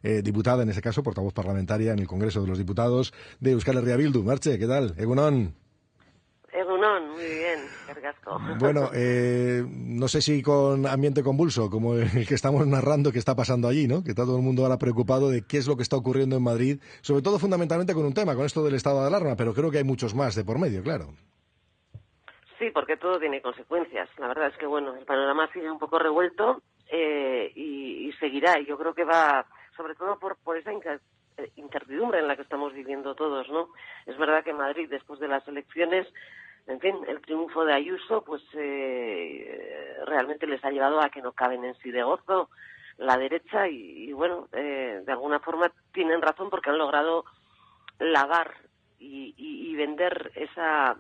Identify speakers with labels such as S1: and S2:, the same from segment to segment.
S1: diputada, en este caso, portavoz parlamentaria en el Congreso de los Diputados de Euskal Herria Bildu. Merche, ¿qué tal? Egunon.
S2: Egunon, muy bien, Cargasco.
S1: Bueno, no sé si con ambiente convulso, como el que estamos narrando que está pasando allí, ¿no? Que está todo el mundo ahora preocupado de qué es lo que está ocurriendo en Madrid, sobre todo fundamentalmente con un tema, con esto del estado de alarma, pero creo que hay muchos más de por medio, claro.
S2: Sí, porque todo tiene consecuencias. La verdad es que, bueno, el panorama sigue un poco revuelto y seguirá. Y yo creo que va, sobre todo por esa incertidumbre en la que estamos viviendo todos, ¿no? Es verdad que Madrid, después de las elecciones, en fin, el triunfo de Ayuso, pues realmente les ha llevado a que no caben en sí de gozo la derecha y bueno, de alguna forma tienen razón porque han logrado lavar y vender esa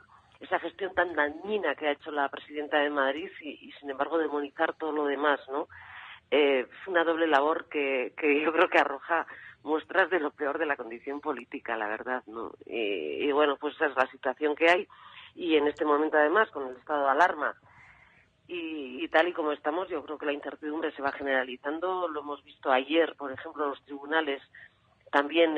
S2: gestión tan dañina que ha hecho la presidenta de Madrid y sin embargo demonizar todo lo demás, ¿no? Es una doble labor que yo creo que arroja muestras de lo peor de la condición política, la verdad, ¿no? Y bueno, pues esa es la situación que hay y en este momento además con el estado de alarma y tal y como estamos, yo creo que la incertidumbre se va generalizando. Lo hemos visto ayer, por ejemplo, los tribunales también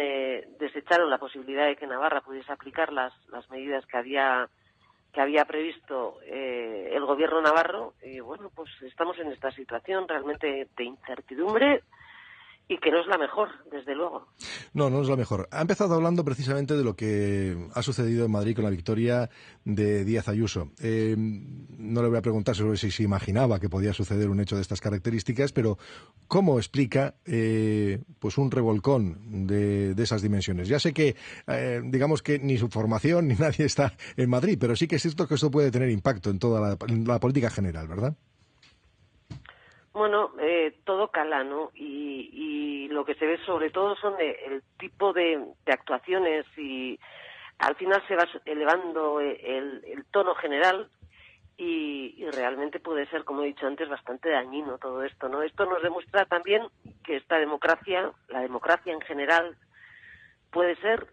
S2: desecharon la posibilidad de que Navarra pudiese aplicar las medidas que había previsto el gobierno navarro y bueno, pues estamos en esta situación realmente de incertidumbre y que no es la mejor, desde luego.
S1: No, no es la mejor. Ha empezado hablando precisamente de lo que ha sucedido en Madrid con la victoria de Díaz Ayuso. No le voy a preguntar sobre si se imaginaba que podía suceder un hecho de estas características, pero ¿cómo explica pues un revolcón de esas dimensiones? Ya sé que, digamos que ni su formación ni nadie está en Madrid, pero sí que es cierto que esto puede tener impacto en toda la política general, ¿verdad?
S2: Bueno, todo cala, ¿no? Y lo que se ve sobre todo son el tipo de actuaciones y al final se va elevando el tono general y realmente puede ser, como he dicho antes, bastante dañino todo esto, ¿no? Esto nos demuestra también que esta democracia, la democracia en general, puede ser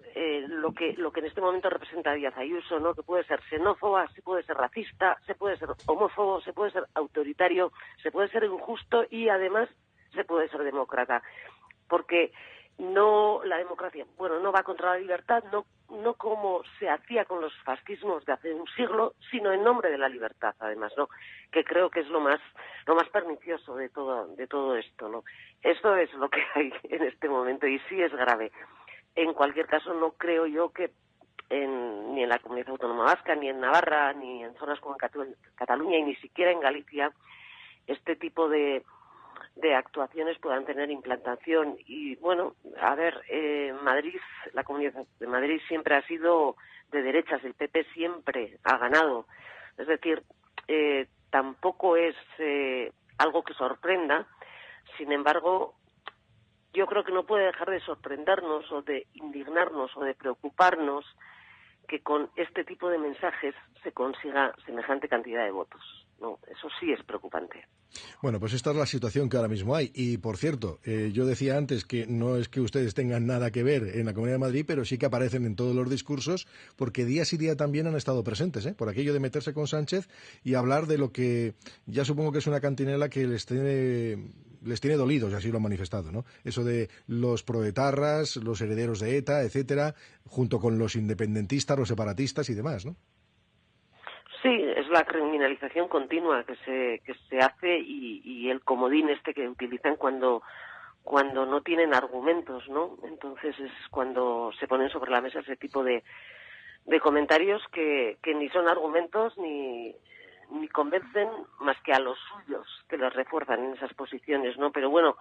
S2: lo que en este momento representa Díaz Ayuso, ¿no? Que puede ser xenófoba, se puede ser racista, se puede ser homófobo, se puede ser autoritario, se puede ser injusto y además se puede ser demócrata. Porque no la democracia, bueno, no va contra la libertad, no como se hacía con los fascismos de hace un siglo, sino en nombre de la libertad, además, ¿no? Que creo que es lo más pernicioso de todo esto, ¿no? Esto es lo que hay en este momento y sí es grave. En cualquier caso, no creo yo que ni en la Comunidad Autónoma Vasca, ni en Navarra, ni en zonas como Cataluña y ni siquiera en Galicia, este tipo de actuaciones puedan tener implantación. Y bueno, a ver, Madrid, la Comunidad de Madrid siempre ha sido de derechas, el PP siempre ha ganado. Es decir, tampoco es algo que sorprenda, sin embargo, yo creo que no puede dejar de sorprendernos o de indignarnos o de preocuparnos que con este tipo de mensajes se consiga semejante cantidad de votos. No, eso sí es preocupante.
S1: Bueno, pues esta es la situación que ahora mismo hay. Y, por cierto, yo decía antes que no es que ustedes tengan nada que ver en la Comunidad de Madrid, pero sí que aparecen en todos los discursos, porque día sí día también han estado presentes, por aquello de meterse con Sánchez y hablar de lo que ya supongo que es una cantinela que les tiene dolidos, y así lo han manifestado, ¿no? Eso de los proetarras, los herederos de ETA, etcétera, junto con los independentistas, los separatistas y demás, ¿no?
S2: Sí, es la criminalización continua que se hace y el comodín este que utilizan cuando no tienen argumentos, ¿no? Entonces es cuando se ponen sobre la mesa ese tipo de comentarios que ni son argumentos ni convencen más que a los suyos que los refuerzan en esas posiciones, ¿no? Pero bueno,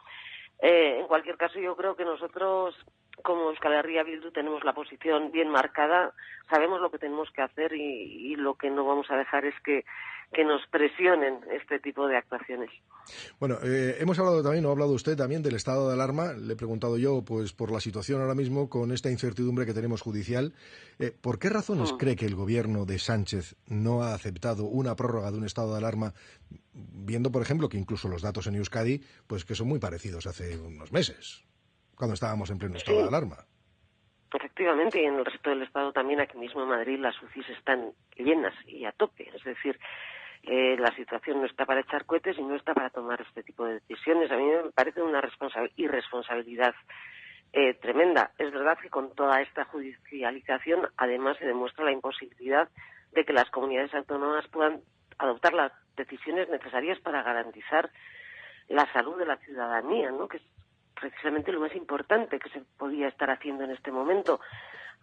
S2: en cualquier caso yo creo que nosotros como Euskal Herria Bildu tenemos la posición bien marcada, sabemos lo que tenemos que hacer y lo que no vamos a dejar es que nos presionen este tipo de actuaciones.
S1: Bueno, hemos hablado también, o ha hablado usted también del estado de alarma. Le he preguntado yo, pues, por la situación ahora mismo con esta incertidumbre que tenemos judicial. ¿Por qué razones cree que el gobierno de Sánchez no ha aceptado una prórroga de un estado de alarma, viendo, por ejemplo, que incluso los datos en Euskadi, pues que son muy parecidos hace unos meses, cuando estábamos en pleno estado de alarma?
S2: Efectivamente, y en el resto del Estado también, aquí mismo en Madrid, las UCIs están llenas y a tope. Es decir, La situación no está para echar cohetes y no está para tomar este tipo de decisiones. A mí me parece una irresponsabilidad tremenda. Es verdad que con toda esta judicialización además se demuestra la imposibilidad de que las comunidades autónomas puedan adoptar las decisiones necesarias para garantizar la salud de la ciudadanía, ¿no? Que es precisamente lo más importante que se podía estar haciendo en este momento.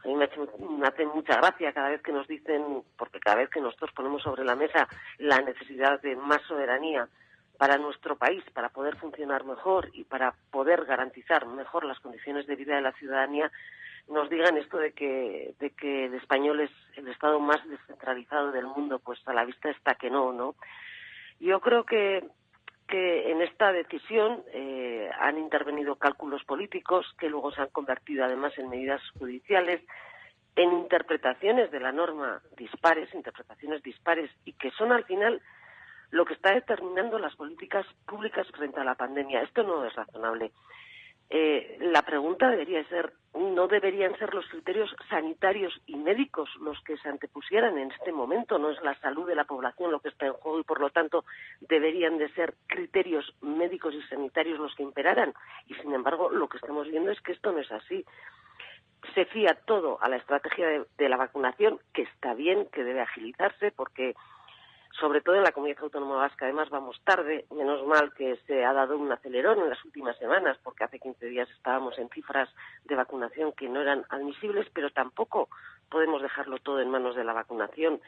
S2: A mí me hace mucha gracia cada vez que nos dicen, porque cada vez que nosotros ponemos sobre la mesa la necesidad de más soberanía para nuestro país, para poder funcionar mejor y para poder garantizar mejor las condiciones de vida de la ciudadanía, nos digan esto de que el español es el estado más descentralizado del mundo. Pues a la vista está que no. Yo creo que en esta decisión han intervenido cálculos políticos que luego se han convertido además en medidas judiciales, en interpretaciones de la norma interpretaciones dispares, y que son al final lo que está determinando las políticas públicas frente a la pandemia. Esto no es razonable. La pregunta debería ser, ¿no deberían ser los criterios sanitarios y médicos los que se antepusieran en este momento? ¿No es la salud de la población lo que está en juego y, por lo tanto, deberían de ser criterios médicos y sanitarios los que imperaran? Y, sin embargo, lo que estamos viendo es que esto no es así. Se fía todo a la estrategia de la vacunación, que está bien, que debe agilizarse, porque sobre todo en la Comunidad Autónoma Vasca, además vamos tarde. Menos mal que se ha dado un acelerón en las últimas semanas, porque hace 15 días estábamos en cifras de vacunación que no eran admisibles, pero tampoco podemos dejarlo todo en manos de la vacunación.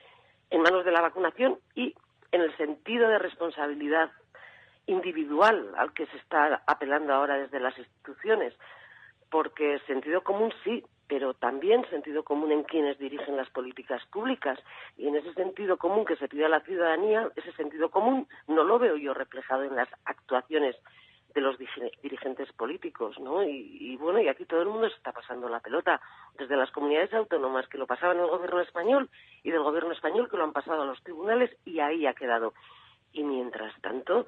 S2: Y en el sentido de responsabilidad individual al que se está apelando ahora desde las instituciones, porque sentido común sí, pero también sentido común en quienes dirigen las políticas públicas. Y en ese sentido común que se pide a la ciudadanía, ese sentido común no lo veo yo reflejado en las actuaciones de los dirigentes políticos, ¿no? Y bueno, y aquí todo el mundo se está pasando la pelota, desde las comunidades autónomas que lo pasaban al gobierno español y del gobierno español que lo han pasado a los tribunales, y ahí ha quedado. Y mientras tanto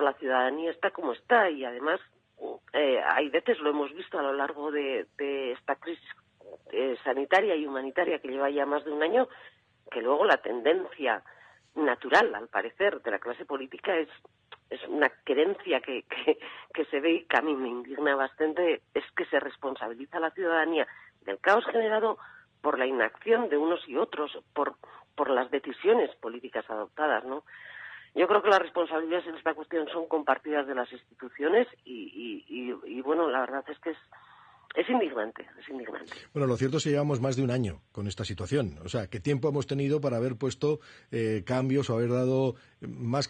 S2: la ciudadanía está como está, y además hay veces, lo hemos visto a lo largo de esta crisis sanitaria y humanitaria que lleva ya más de un año, que luego la tendencia natural, al parecer, de la clase política es una querencia que se ve y que a mí me indigna bastante, es que se responsabiliza a la ciudadanía del caos generado por la inacción de unos y otros, por las decisiones políticas adoptadas, ¿no? Yo creo que las responsabilidades en esta cuestión son compartidas de las instituciones y bueno, la verdad es que es indignante.
S1: Bueno, lo cierto es que llevamos más de un año con esta situación. O sea, ¿qué tiempo hemos tenido para haber puesto cambios o haber dado más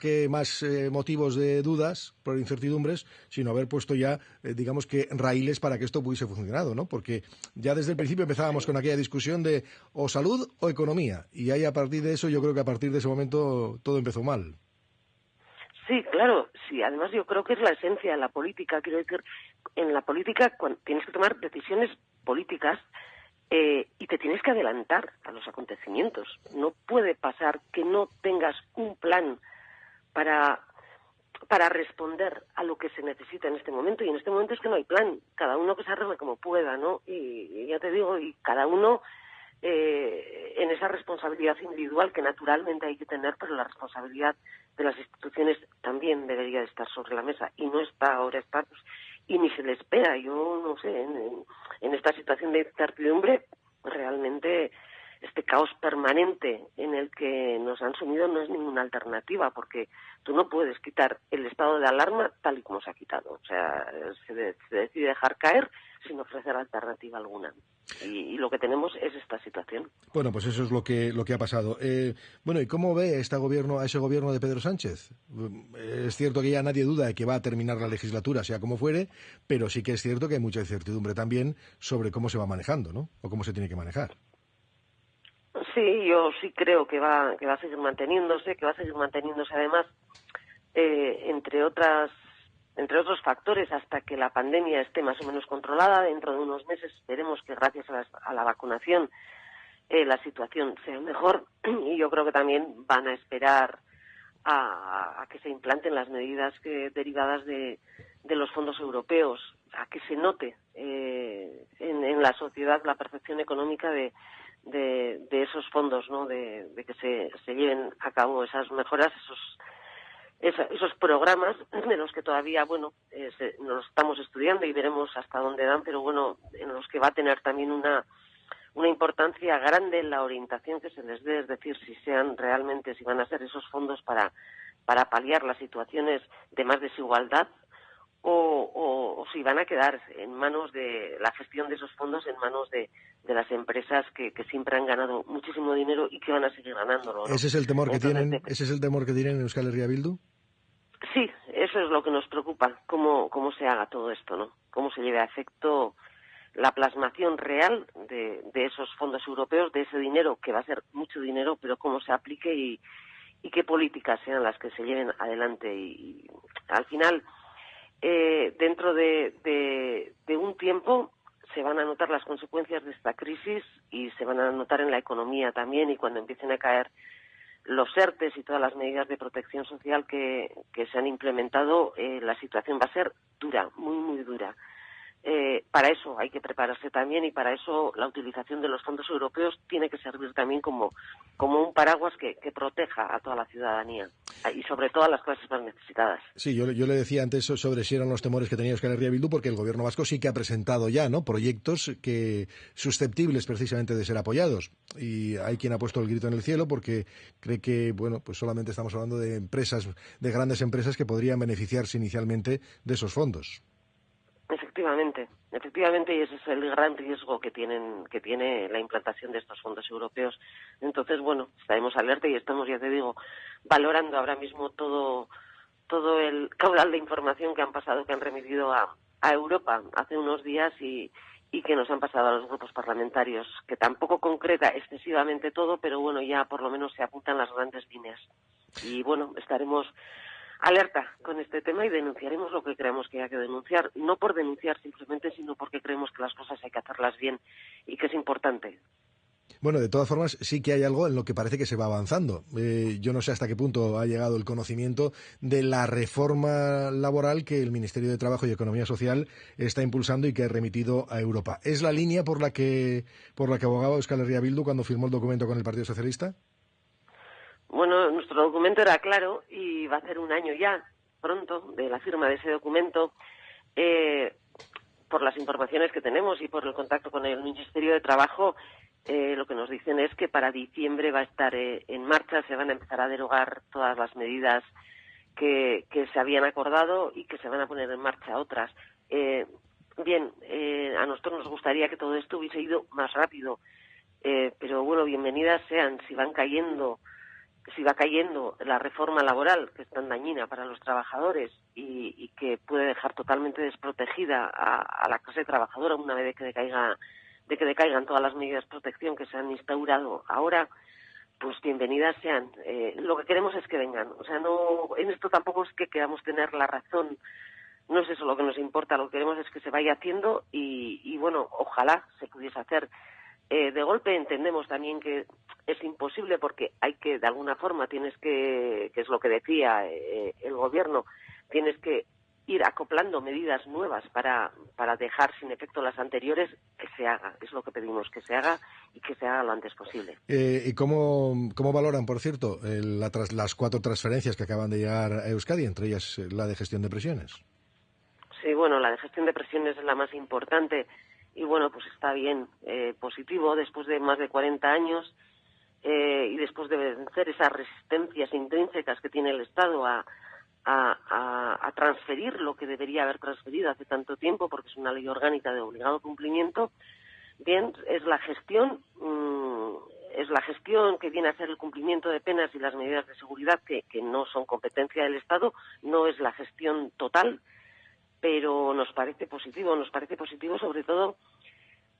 S1: motivos de dudas por incertidumbres, sino haber puesto ya, digamos que, raíles para que esto pudiese funcionado, ¿no? Porque ya desde el principio empezábamos con aquella discusión de o salud o economía. Y ahí, a partir de eso, yo creo que a partir de ese momento todo empezó mal.
S2: Sí, claro, sí. Además, yo creo que es la esencia de la política. Quiero decir, en la política tienes que tomar decisiones políticas y te tienes que adelantar a los acontecimientos. No puede pasar que no tengas un plan para responder a lo que se necesita en este momento. Y en este momento es que no hay plan. Cada uno que se arregle como pueda, ¿no? Y ya te digo, y cada uno en esa responsabilidad individual que naturalmente hay que tener, pero la responsabilidad de las instituciones también debería de estar sobre la mesa, y no está, ahora está, pues, y ni se le espera. Yo no sé, en esta situación de incertidumbre, realmente este caos permanente en el que nos han sumido no es ninguna alternativa, porque tú no puedes quitar el estado de alarma tal y como se ha quitado. O sea, se decide dejar caer sin ofrecer alternativa alguna. Y lo que tenemos es esta situación.
S1: Bueno, pues eso es lo que ha pasado. Bueno, ¿y cómo ve a ese gobierno de Pedro Sánchez? Es cierto que ya nadie duda de que va a terminar la legislatura, sea como fuere, pero sí que es cierto que hay mucha incertidumbre también sobre cómo se va manejando, ¿no? O cómo se tiene que manejar.
S2: Sí, yo sí creo que va a seguir manteniéndose, además, entre otros factores, hasta que la pandemia esté más o menos controlada. Dentro de unos meses veremos que gracias a la vacunación la situación sea mejor, y yo creo que también van a esperar a que se implanten las medidas derivadas de los fondos europeos, a que se note en la sociedad la percepción económica de de esos fondos, ¿no? De que se lleven a cabo esas mejoras, esos programas de los que todavía, bueno, nos estamos estudiando y veremos hasta dónde dan, pero bueno, en los que va a tener también una importancia grande en la orientación que se les dé, es decir, si van a ser esos fondos para paliar las situaciones de más desigualdad o si van a quedar en manos de la gestión de esos fondos, en manos de las empresas que siempre han ganado muchísimo dinero y que van a seguir ganándolo, ¿no?
S1: ¿Ese es el temor que tienen en Euskal Herria Bildu?
S2: Sí, eso es lo que nos preocupa, cómo se haga todo esto, ¿no? Cómo se lleve a efecto la plasmación real de esos fondos europeos, de ese dinero, que va a ser mucho dinero, pero cómo se aplique y qué políticas sean las que se lleven adelante. Y al final, dentro de un tiempo, se van a notar las consecuencias de esta crisis y se van a notar en la economía también, y cuando empiecen a caer los ERTEs y todas las medidas de protección social que se han implementado, la situación va a ser dura, muy, muy dura. Para eso hay que prepararse también, y para eso la utilización de los fondos europeos tiene que servir también como un paraguas que proteja a toda la ciudadanía y sobre todo a las clases más necesitadas.
S1: Sí, yo le decía antes sobre si eran los temores que tenía Euskal Herria Bildu, porque el gobierno vasco sí que ha presentado ya, ¿no?, proyectos susceptibles precisamente de ser apoyados, y hay quien ha puesto el grito en el cielo porque cree que, bueno, pues solamente estamos hablando de grandes empresas que podrían beneficiarse inicialmente de esos fondos.
S2: Efectivamente, y ese es el gran riesgo que tiene la implantación de estos fondos europeos. Entonces, bueno, estaremos alerta y estamos, ya te digo, valorando ahora mismo todo el caudal de información que han remitido a Europa hace unos días y que nos han pasado a los grupos parlamentarios, que tampoco concreta excesivamente todo, pero bueno, ya por lo menos se apuntan las grandes líneas. Y bueno, estaremos alerta con este tema y denunciaremos lo que creamos que haya que denunciar, no por denunciar simplemente, sino porque creemos que las cosas hay que hacerlas bien y que es importante.
S1: Bueno, de todas formas, sí que hay algo en lo que parece que se va avanzando. Yo no sé hasta qué punto ha llegado el conocimiento de la reforma laboral que el Ministerio de Trabajo y Economía Social está impulsando y que ha remitido a Europa. ¿Es la línea por la que abogaba Euskal Herria Bildu cuando firmó el documento con el Partido Socialista?
S2: Bueno, nuestro documento era claro y va a ser un año ya, pronto, de la firma de ese documento. Por las informaciones que tenemos y por el contacto con el Ministerio de Trabajo, lo que nos dicen es que para diciembre va a estar en marcha, se van a empezar a derogar todas las medidas que se habían acordado y que se van a poner en marcha otras. A nosotros nos gustaría que todo esto hubiese ido más rápido, pero bueno, bienvenidas sean si va cayendo la reforma laboral, que es tan dañina para los trabajadores y que puede dejar totalmente desprotegida a la clase trabajadora una vez de que decaigan todas las medidas de protección que se han instaurado ahora. Pues bienvenidas sean. Lo que queremos es que vengan. O sea, no, en esto tampoco es que queramos tener la razón. No es eso lo que nos importa. Lo que queremos es que se vaya haciendo y bueno, ojalá se pudiese hacer. De golpe entendemos también que es imposible porque hay que, de alguna forma, que es lo que decía el gobierno, tienes que ir acoplando medidas nuevas para dejar sin efecto las anteriores. Que se haga, es lo que pedimos, que se haga y que se haga lo antes posible.
S1: ¿Y cómo valoran, por cierto, las 4 transferencias que acaban de llegar a Euskadi, entre ellas la de gestión de presiones?
S2: Sí, bueno, la de gestión de presiones es la más importante. Y bueno, pues está bien, positivo, después de más de 40 años y después de vencer esas resistencias intrínsecas que tiene el Estado a transferir lo que debería haber transferido hace tanto tiempo, porque es una ley orgánica de obligado cumplimiento. Bien, es la gestión que viene a ser el cumplimiento de penas y las medidas de seguridad que no son competencia del Estado, no es la gestión total, pero nos parece positivo sobre todo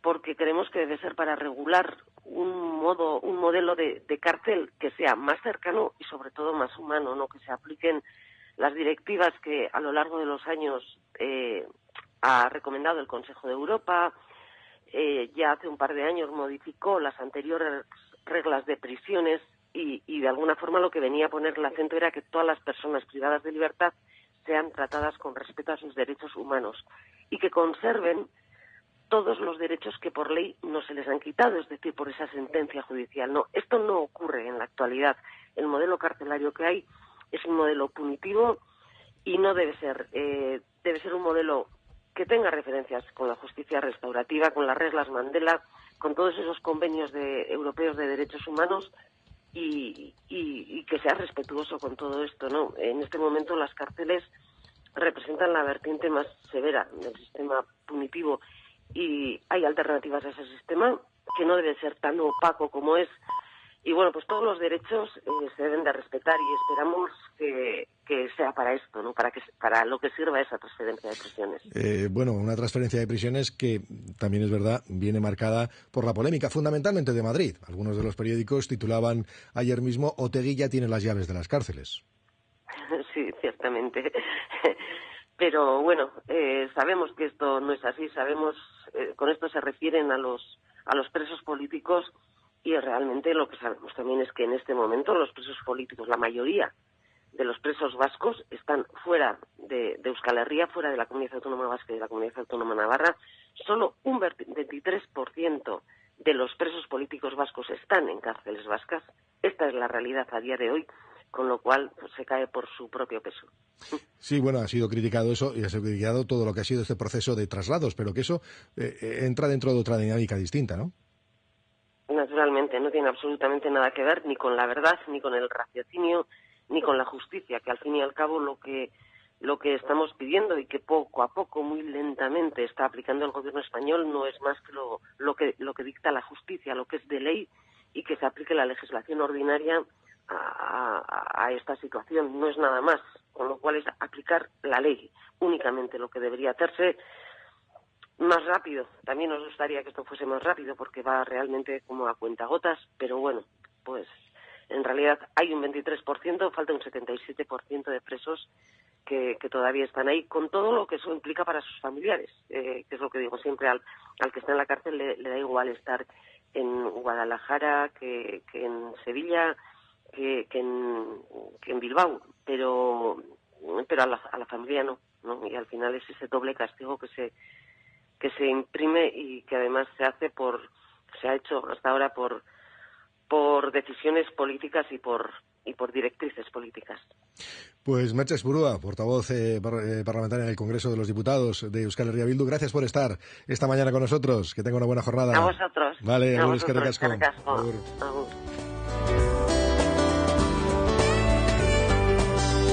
S2: porque creemos que debe ser para regular un modelo de cárcel que sea más cercano y sobre todo más humano, ¿no? Que se apliquen las directivas que a lo largo de los años ha recomendado el Consejo de Europa. Ya hace un par de años modificó las anteriores reglas de prisiones y de alguna forma lo que venía a poner el acento era que todas las personas privadas de libertad sean tratadas con respeto a sus derechos humanos y que conserven todos los derechos que por ley no se les han quitado, es decir, por esa sentencia judicial. No, esto no ocurre en la actualidad. El modelo carcelario que hay es un modelo punitivo y no debe ser. Debe ser un modelo que tenga referencias con la justicia restaurativa, con las reglas Mandela, con todos esos convenios europeos de derechos humanos y que sea respetuoso con todo esto, ¿no? En este momento las cárceles representan la vertiente más severa del sistema punitivo y hay alternativas a ese sistema que no debe ser tan opaco como es. Y bueno, pues todos los derechos se deben de respetar y esperamos que sea para esto, ¿no? Para lo que sirva esa transferencia de prisiones.
S1: Bueno, una transferencia de prisiones que también es verdad, viene marcada por la polémica, fundamentalmente de Madrid. Algunos de los periódicos titulaban ayer mismo: Otegi ya tiene las llaves de las cárceles.
S2: Sí, ciertamente. Pero bueno, sabemos que esto no es así, con esto se refieren a los presos políticos y realmente lo que sabemos también es que en este momento los presos políticos, la mayoría de los presos vascos están fuera de Euskal Herria, fuera de la Comunidad Autónoma Vasca y de la Comunidad Autónoma Navarra. Solo un 23% de los presos políticos vascos están en cárceles vascas. Esta es la realidad a día de hoy, con lo cual pues, se cae por su propio peso.
S1: Sí, bueno, ha sido criticado eso y ha sido criticado todo lo que ha sido este proceso de traslados, pero que eso entra dentro de otra dinámica distinta, ¿no?
S2: Naturalmente, no tiene absolutamente nada que ver ni con la verdad, ni con el raciocinio, ni con la justicia, que al fin y al cabo lo que estamos pidiendo y que poco a poco, muy lentamente está aplicando el gobierno español no es más que lo que dicta la justicia, lo que es de ley y que se aplique la legislación ordinaria a esta situación, no es nada más, con lo cual es aplicar la ley únicamente lo que debería hacerse más rápido. También nos gustaría que esto fuese más rápido porque va realmente como a cuentagotas, pero bueno, pues en realidad hay un 23%, falta un 77% de presos que todavía están ahí, con todo lo que eso implica para sus familiares, que es lo que digo siempre, al que está en la cárcel le da igual estar en Guadalajara que en Sevilla, que en Bilbao, pero a la familia no, y al final es ese doble castigo que se imprime y que además se ha hecho hasta ahora por decisiones políticas y por directrices políticas.
S1: Pues Merche Espurúa, portavoz parlamentaria en el Congreso de los Diputados de Euskal Herria Bildu, gracias por estar esta mañana con nosotros. Que tenga una buena jornada.
S2: A vosotros.
S1: Vale,
S2: a
S1: agur,
S2: vosotros.
S1: eskerrik asko.
S2: Agur.